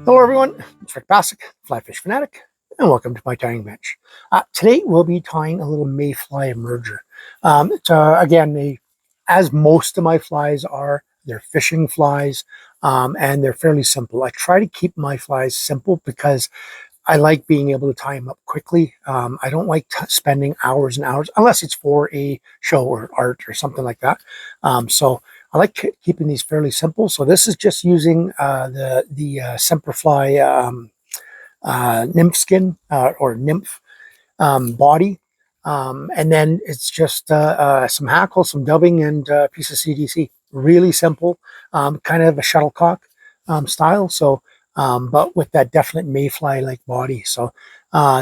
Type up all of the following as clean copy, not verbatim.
Hello everyone, it's Rick Passek, FlyFish Fanatic, and welcome to my tying bench. Today we'll be tying a little Mayfly Emerger. Again, as most of my flies are, they're fishing flies, and they're fairly simple. I try to keep my flies simple because I like being able to tie them up quickly. I don't like spending hours and hours, unless it's for a show or art or something like that. So I like keeping these fairly simple. So this is just using the Semperfli nymph skin or nymph body. And then it's just some hackle, some dubbing, and a piece of CDC. Really simple, kind of a shuttlecock style. So, but with that definite mayfly-like body. So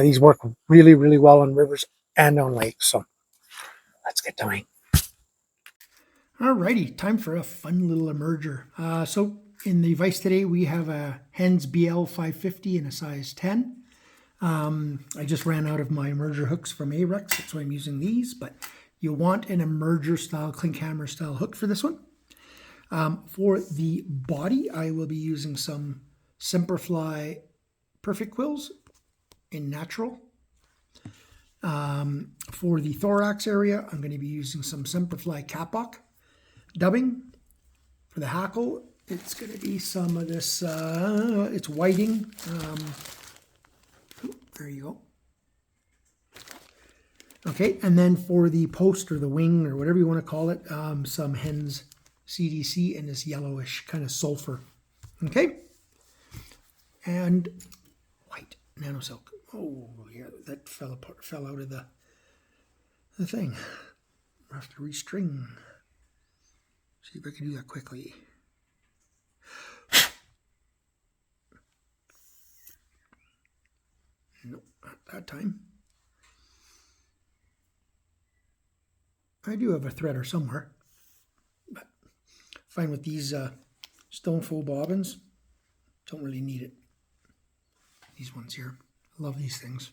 these work really, really well on rivers and on lakes. So let's get tying. Alrighty, time for a fun little emerger. So in the vise today, we have a Hends BL550 in a size 10. I just ran out of my emerger hooks from Arex, that's why I'm using these, but you want an emerger style, clink hammer style hook for this one. For the body, I will be using some Semperfli Perfect Quills in natural. For the thorax area, I'm going to be using some Semperfli Kapok dubbing. For the hackle, it's going to be some of this, it's whiting. There you go. Okay, and then for the post or the wing or whatever you want to call it, some Hens CDC and this yellowish kind of sulfur. Okay, and white Nanosilk. Oh, yeah, that fell out of the thing. I have to restring. See if I can do that quickly. Nope, not that time. I do have a threader somewhere, but fine with these Stoneful bobbins. Don't really need it. These ones here, I love these things.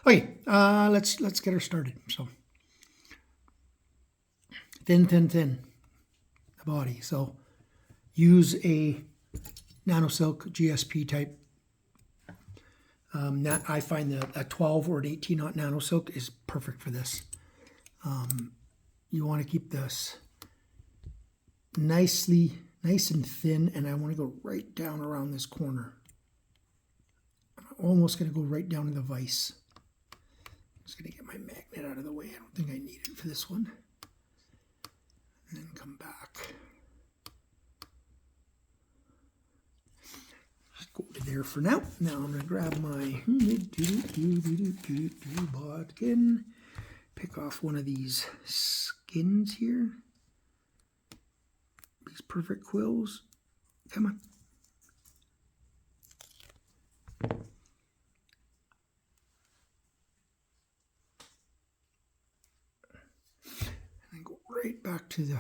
Okay, let's get her started. So thin, the body. So use a Nanosilk GSP type. I find that a 12 or an 18-aught Nanosilk is perfect for this. You want to keep this nice and thin, and I want to go right down around this corner. I'm almost going to go right down to the vise. I'm just going to get my magnet out of the way. I don't think I need it for this one. And then come back. Just go to there for now. Now I'm going to grab my bodkin. Pick off one of these skins here. These perfect quills. Come on. And go right back to the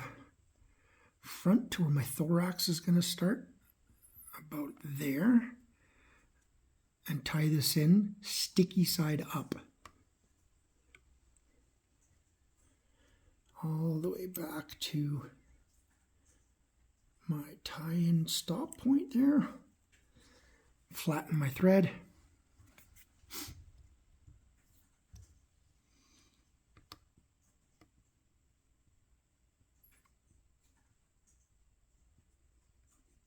front to where my thorax is going to start. About there. And tie this in sticky side up. All the way back to my tie-in stop point there. Flatten my thread.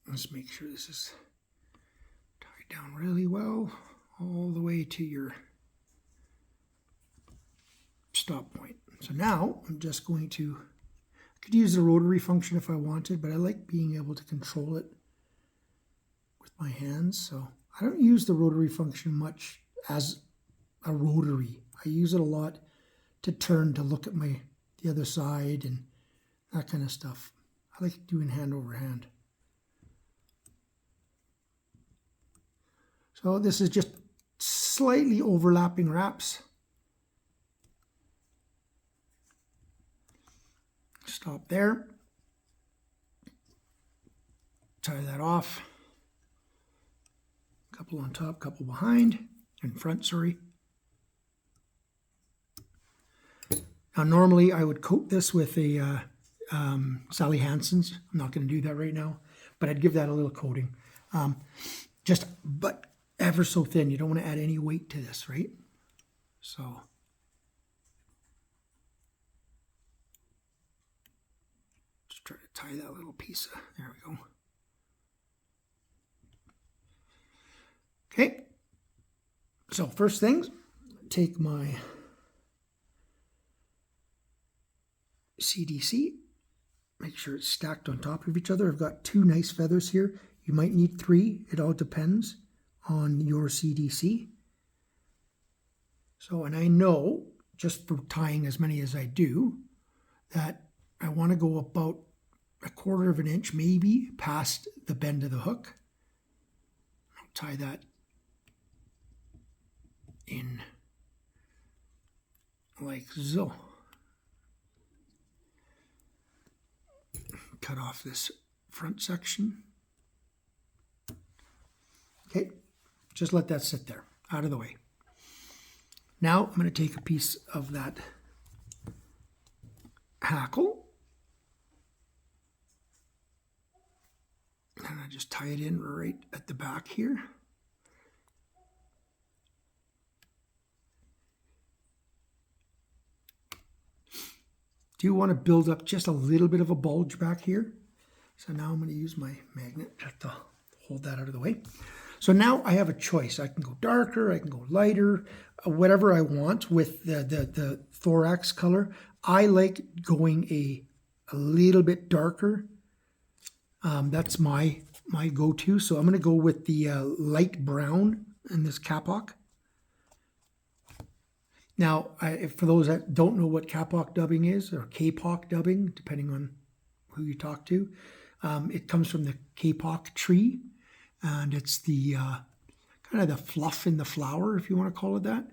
Let's make sure this is tied down really well, all the way to your stop point. So now I'm just going to, I could use the rotary function if I wanted, but I like being able to control it with my hands. So I don't use the rotary function much as a rotary. I use it a lot to turn to look at the other side and that kind of stuff. I like doing hand over hand. So this is just slightly overlapping wraps. Stop there. Tie that off. Couple on top, couple behind, in front, sorry. Now normally I would coat this with a Sally Hansen's. I'm not going to do that right now, but I'd give that a little coating. but ever so thin. You don't want to add any weight to this, right? So just try to tie that little piece. There we go. Okay. So first things, take my CDC, make sure it's stacked on top of each other. I've got 2 nice feathers here. You might need 3. It all depends on your CDC. So, and I know, just for tying as many as I do, that I want to go about 1/4 of an inch maybe past the bend of the hook. I'll tie that in like so. Cut off this front section. Okay, just let that sit there, out of the way. Now I'm going to take a piece of that hackle and I just tie it in right at the back here. Do want to build up just a little bit of a bulge back here. So now I'm going to use my magnet just to hold that out of the way. So now I have a choice. I can go darker, I can go lighter, whatever I want with the thorax color. I like going a little bit darker. That's my go-to. So I'm going to go with the light brown in this Kapok. Now, for those that don't know what Kapok dubbing is, or Kapok dubbing, depending on who you talk to, it comes from the Kapok tree, and it's the kind of the fluff in the flower, if you want to call it that.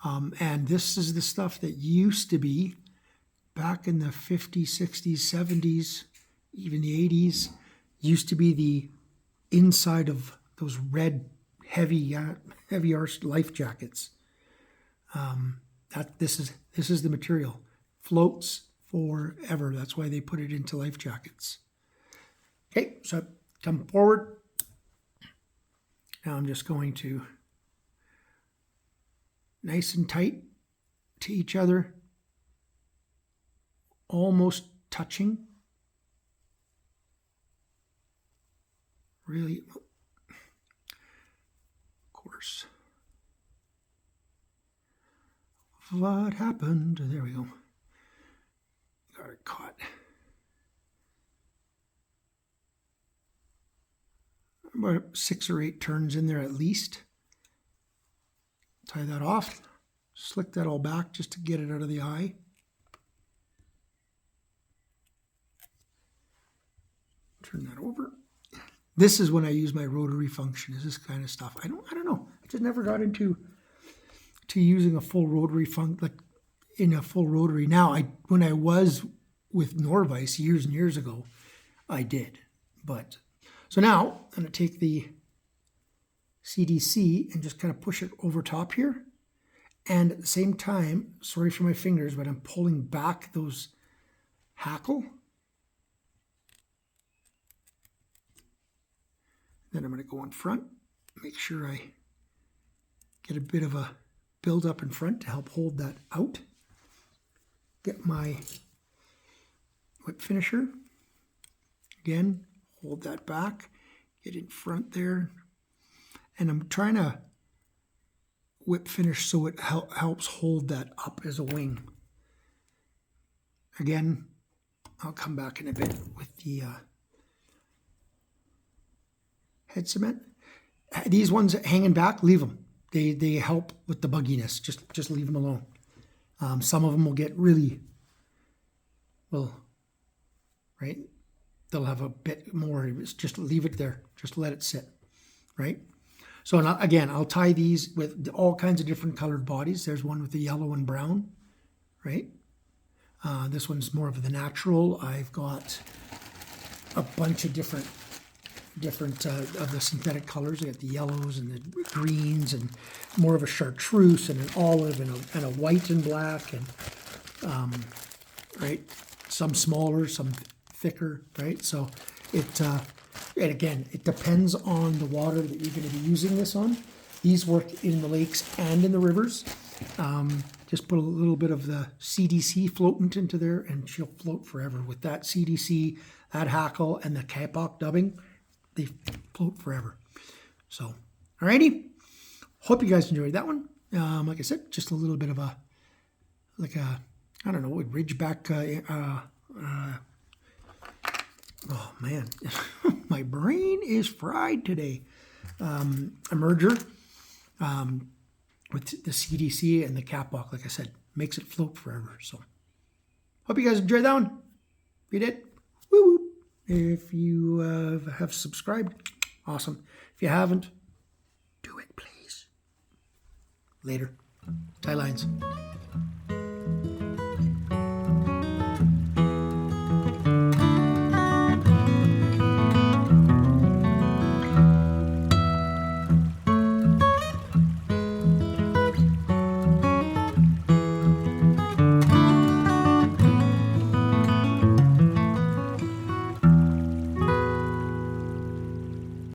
And this is the stuff that used to be, back in the 50s, 60s, 70s, even the 80s, used to be the inside of those red, heavy arched life jackets. This is the material. Floats forever. That's why they put it into life jackets. Okay, so come forward. Now I'm just going to nice and tight to each other, almost touching. Really, of course. What happened? There we go. Got it caught. About 6 or 8 turns in there at least. Tie that off. Slick that all back just to get it out of the eye. Turn that over. This is when I use my rotary function, is this kind of stuff. I don't know. I just never got into using a full rotary like in a full rotary. Now, when I was with Norvice years and years ago, I did. But so now I'm going to take the CDC and just kind of push it over top here. And at the same time, sorry for my fingers, but I'm pulling back those hackle. Then I'm going to go in front, make sure I get a bit of a build up in front to help hold that out. Get my whip finisher. Again, hold that back, get in front there. And I'm trying to whip finish so it helps hold that up as a wing. Again, I'll come back in a bit with the head cement. These ones hanging back, leave them. They help with the bugginess. Just leave them alone. Some of them will get really, well, right? They'll have a bit more. It's just leave it there. Just let it sit, right? So now, again, I'll tie these with all kinds of different colored bodies. There's one with the yellow and brown, right? This one's more of the natural. I've got a bunch of different of the synthetic colors. I got the yellows and the greens and more of a chartreuse and an olive and a white and black and right, some smaller, some thicker, right? So it And again, it depends on the water that you're going to be using this on. These work in the lakes and in the rivers. Just put a little bit of the CDC floatant into there and she'll float forever. With that CDC, that Hackle, and the Kapok dubbing, they float forever. So, alrighty. Hope you guys enjoyed that one. Like I said, just a little bit of a, like a, I don't know, a ridgeback, oh man, my brain is fried today. Emerger with the CDC and the Kapok, like I said, makes it float forever. So, hope you guys enjoyed that one. If you did, woo woo. If you have subscribed, awesome. If you haven't, do it, please. Later. Tie lines.